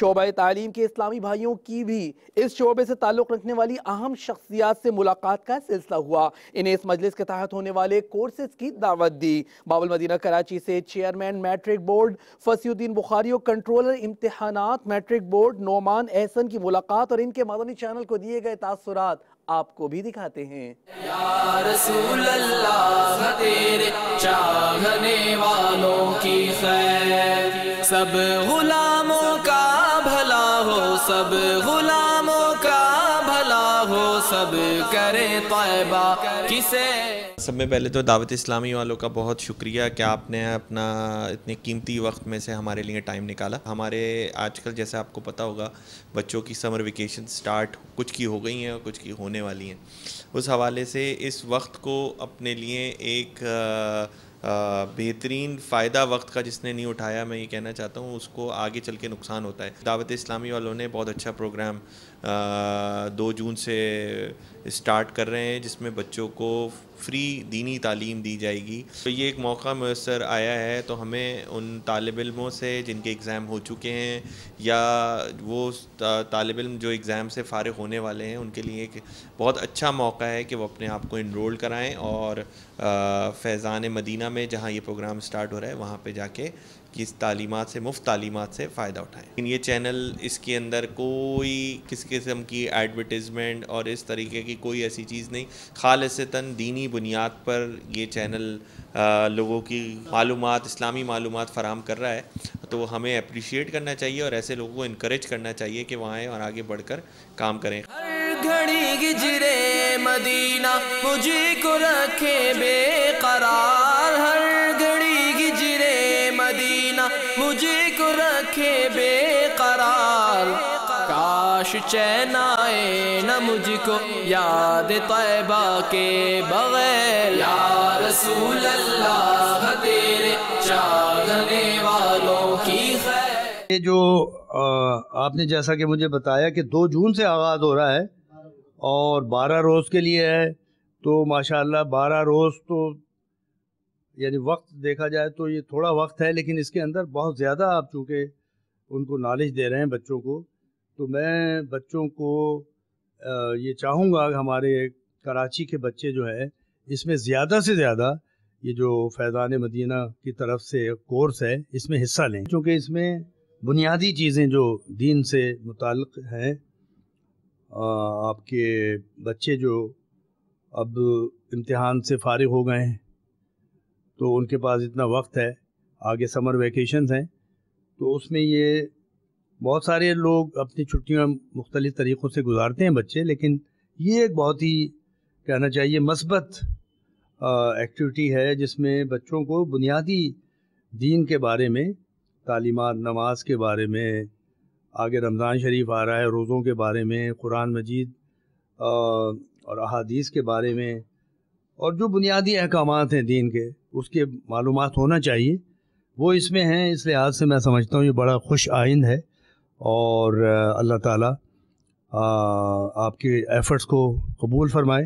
शोबा तालीम के इस्लामी भाइयों की भी इस शोबे से ताल्लुक़ रखने वाली अहम शख्सियात से मुलाकात का सिलसिला हुआ। इन्हें इस मजलिस के तहत होने वाले कोर्सेज की दावत दी। बाबुल मदीना कराची से chairman matric board Fasiuddin Bukhari और कंट्रोलर इम्तिहानात मैट्रिक बोर्ड नोमान एहसन की मुलाकात और इनके मदनी चैनल को दिए गए तासुरात आपको भी दिखाते हैं। या रसूल अल्लाह तेरे चाहने वालों की खैर, सब गुलामों का भला हो, सब गुलामों का भला हो, सब करे तौबा किसे। सब में पहले तो दावत इस्लामी वालों का बहुत शुक्रिया कि आपने अपना इतने कीमती वक्त में से हमारे लिए टाइम निकाला। हमारे आजकल जैसे आपको पता होगा बच्चों की समर वेकेशन स्टार्ट कुछ की हो गई हैं और कुछ की होने वाली हैं। उस हवाले से इस वक्त को अपने लिए एक बेहतरीन फ़ायदा वक्त का जिसने नहीं उठाया, मैं ये कहना चाहता हूँ उसको आगे चल के नुकसान होता है। दावत इस्लामी वालों ने बहुत अच्छा प्रोग्राम 2 जून से स्टार्ट कर रहे हैं जिसमें बच्चों को फ्री दीनी तालीम दी जाएगी। तो ये एक मौका मैसर आया है, तो हमें उन तालिब इल्मों से जिनके एग्ज़ाम हो चुके हैं या वो तालिब इल्म जो एग्ज़ाम से फ़ारिग होने वाले हैं उनके लिए एक बहुत अच्छा मौका है कि वो अपने आप को इनरोल कराएं और फैज़ान मदीना में जहाँ ये प्रोग्राम स्टार्ट हो रहा है वहाँ पे जाके किस तालीमात से मुफ्त तालीमात से फ़ायदा उठाएं। लेकिन ये चैनल इसके अंदर कोई किसी किस्म की एडवर्टिज़मेंट और इस तरीके की कोई ऐसी चीज़ नहीं, खालिसतन दीनी बुनियाद पर ये चैनल लोगों की मालूमात इस्लामी मालूमात फ़राहम कर रहा है। तो हमें अप्रिशिएट करना चाहिए और ऐसे लोगों को इनकरेज करना चाहिए कि वहाँ आएँ और आगे बढ़कर काम करें। हर घड़ी गिजरे मदीना मुझे को रखे बेकरार, हर घड़ी गिजरे मदीना मुझे को रखे बेकरार। काश चैन आए न मुझको याद तैबा के बगैर। या रसूल अल्लाह तेरे चाहने वालों की खैर। ये जो आपने जैसा कि मुझे बताया कि 2 जून से आगाज़ हो रहा है और 12 रोज़ के लिए है, तो माशाअल्लाह 12 रोज़ तो यानी वक्त देखा जाए तो ये थोड़ा वक्त है, लेकिन इसके अंदर बहुत ज़्यादा आप चूँकि उनको नॉलेज दे रहे हैं बच्चों को, तो मैं बच्चों को ये चाहूँगा कि हमारे कराची के बच्चे जो है इसमें ज़्यादा से ज़्यादा ये जो फैज़ान मदीना की तरफ से कोर्स है इसमें हिस्सा लें, क्योंकि इसमें बुनियादी चीज़ें जो दीन से मुताल्लिक़ हैं। आपके बच्चे जो अब इम्तिहान से फ़ारिग हो गए हैं तो उनके पास इतना वक्त है, आगे समर वेकेशंस हैं, तो उसमें ये बहुत सारे लोग अपनी छुट्टियां मुख्तलिफ़ तरीक़ों से गुजारते हैं बच्चे, लेकिन ये एक बहुत ही कहना चाहिए मस्बत एक्टिविटी है जिसमें बच्चों को बुनियादी दीन के बारे में तालीमात, नमाज के बारे में, आगे रमज़ान शरीफ आ रहा है, रोज़ों के बारे में, कुरान मजीद और अहादीस के बारे में, और जो बुनियादी अहकामात हैं दीन के उसके मालूमात होना चाहिए, वो इसमें हैं। इस लिहाज से मैं समझता हूँ ये बड़ा खुश आइंद है और अल्लाह ताला आपके एफ़र्ट्स को कबूल फरमाए।